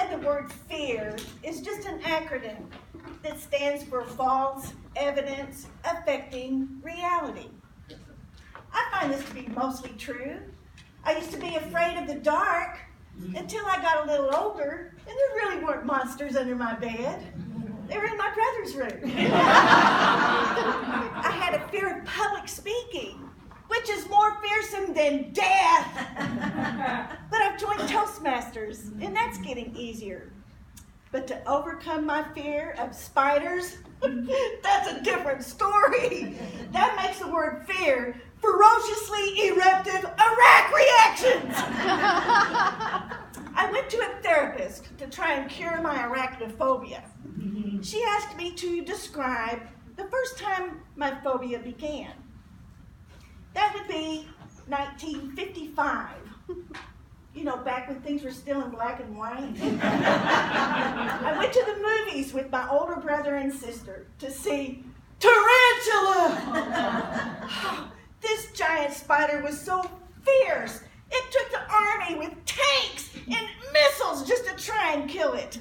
said the word fear is just an acronym that stands for false evidence affecting reality. I find this to be mostly true. I used to be afraid of the dark until I got a little older, and there really weren't monsters under my bed. They were in my brother's room. I had a fear of public speaking, which is more fearsome than death. But I've joined Toastmasters, and that's getting easier. But to overcome my fear of spiders, that's a different story. That makes the word fear ferociously eruptive arachreactions. I went to a therapist to try and cure my arachnophobia. She asked me to describe the first time my phobia began. That would be 1955. You know, back when things were still in black and white. I went to the movies with my older brother and sister to see Tarantula. This giant spider was so fierce, it took the army with tanks and missiles just to try and kill it.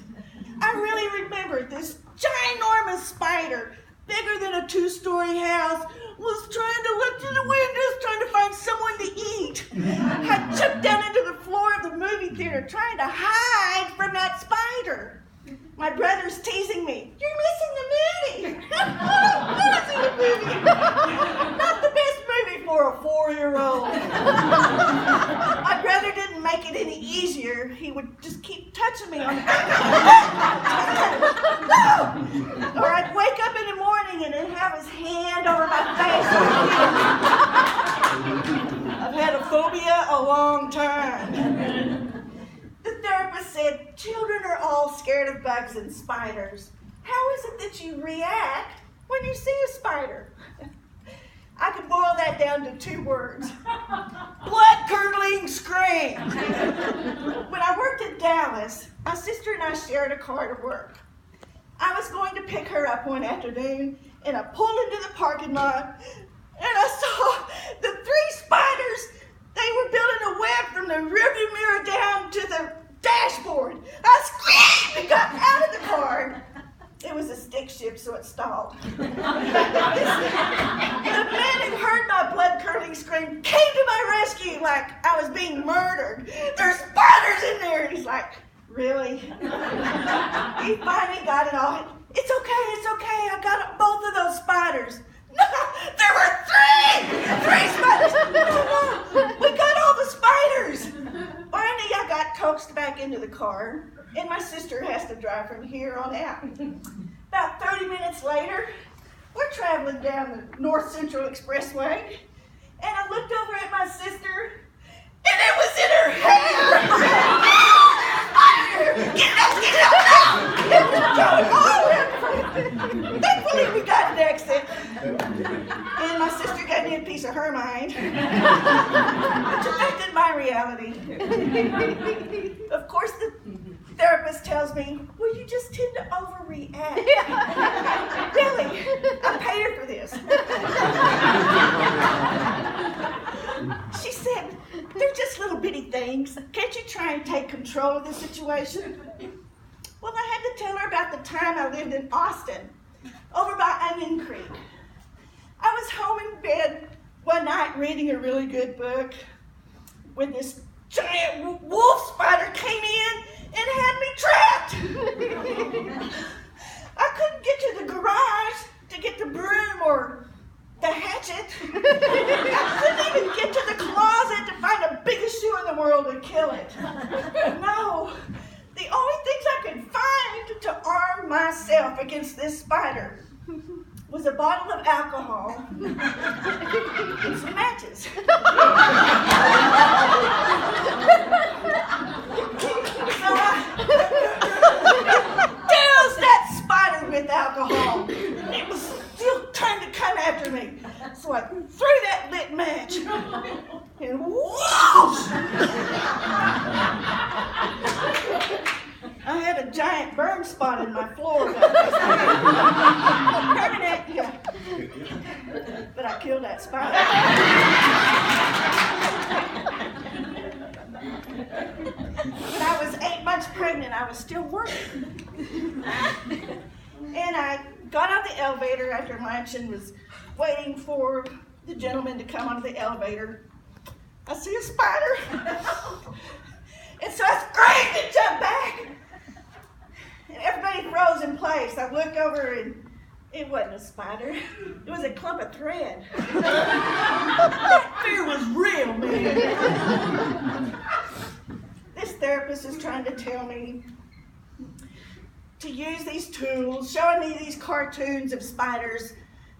I really remember this ginormous spider, bigger than a 2-story house, was trying to look through the windows, trying to find someone to eat. I jumped down into the floor of the movie theater trying to hide from that spider. My brother's teasing me. You're missing the movie. Missing the movie. Not the best movie for a 4-year-old. My brother didn't make it any easier. He would just keep touching me on the back. Or I'd wake up in the morning and he'd have his hand over my face. I've had a phobia a long time. The therapist said, children are all scared of bugs and spiders. How is it that you react when you see a spider? I can boil that down to 2 words. Blood-curdling scream. When I worked in Dallas, my sister and I shared a car to work. I was going to pick her up one afternoon, and I pulled into the parking lot, and I saw the 3 spiders. They were building a web from the rearview mirror down to the dashboard. I screamed and got out of the car. It was a stick shift, so it stalled. The man who heard my blood-curdling scream came to my rescue like I was being murdered. There's spiders in there. He's like, really? He finally got it all. It's okay. I got both of those spiders. No, there were 3 spiders. No, we got all the spiders. Finally, I got coaxed back into the car, and my sister has to drive from here on out. About 30 minutes later, we're traveling down the North Central Expressway, and I looked over at my sister, and it was in her hair. Get out! Thankfully, we got an exit. And my sister gave me a piece of her mind, which affected my reality. Of course, the therapist tells me, well, you just tend to overreact. Really? I paid her for this. She said, they're just little bitty things. Can't you try and take control of the situation? Well, I had to tell her about the time I lived in Austin, over by Onion Creek. I was home in bed one night reading a really good book when this giant wolf spider came in and had me trapped. I couldn't get to the garage to get the broom or the hatchet. I couldn't even get to the closet to find the biggest shoe in the world to kill it. No, the only things I could find to arm myself against this spider was a bottle of alcohol and some matches. So I doused that spider with alcohol. It was still trying to come after me. So I threw that lit match and whoosh! I had a giant burn spot in my floor. Permanent, yeah. But I killed that spider. When I was 8 months pregnant, I was was still working. And I got out the elevator after lunch and was waiting for the gentleman to come onto the elevator. I see a spider. And so I screamed and jumped back. And everybody froze in place. I looked over and it wasn't a spider. It was a clump of thread. That fear was real, man. This therapist is trying to tell me to use these tools, showing me these cartoons of spiders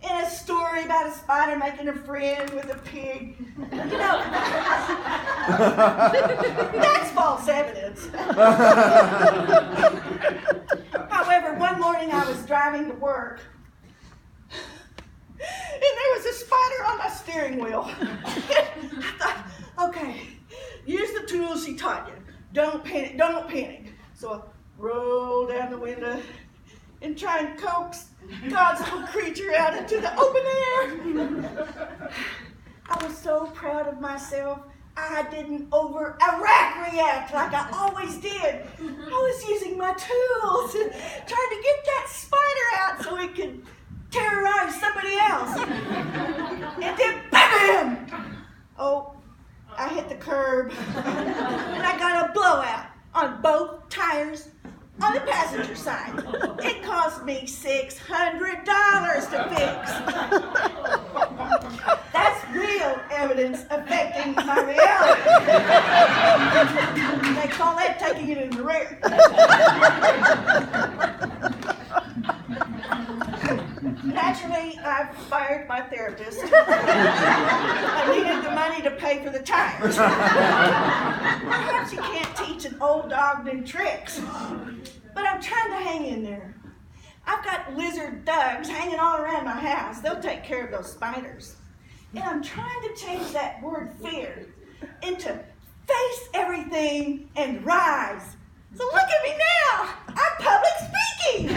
in a story about a spider making a friend with a pig. You know, that's false evidence. However, one morning I was driving to work, and there was a spider on my steering wheel. I thought, okay, use the tools she taught you. Don't panic, don't panic. So I roll down the window and try and coax God's little creature out into the open air. I was so proud of myself. I didn't arachreact like I always did. I was using my tools, trying to get that spider out so it could terrorize somebody else. And then bam! Oh, I hit the curb and I got a blowout on both tires on the passenger side. It cost me $600 to fix. That's real evidence affecting my reality. They call that taking it in the rear. Naturally, I fired my therapist. I needed the money to pay for the tires. Perhaps you can't teach an old dog new tricks, but I'm trying to hang in there. I've got lizard thugs hanging all around my house. They'll take care of those spiders. And I'm trying to change that word fear into face everything and rise. So look at me now. I'm public speaking.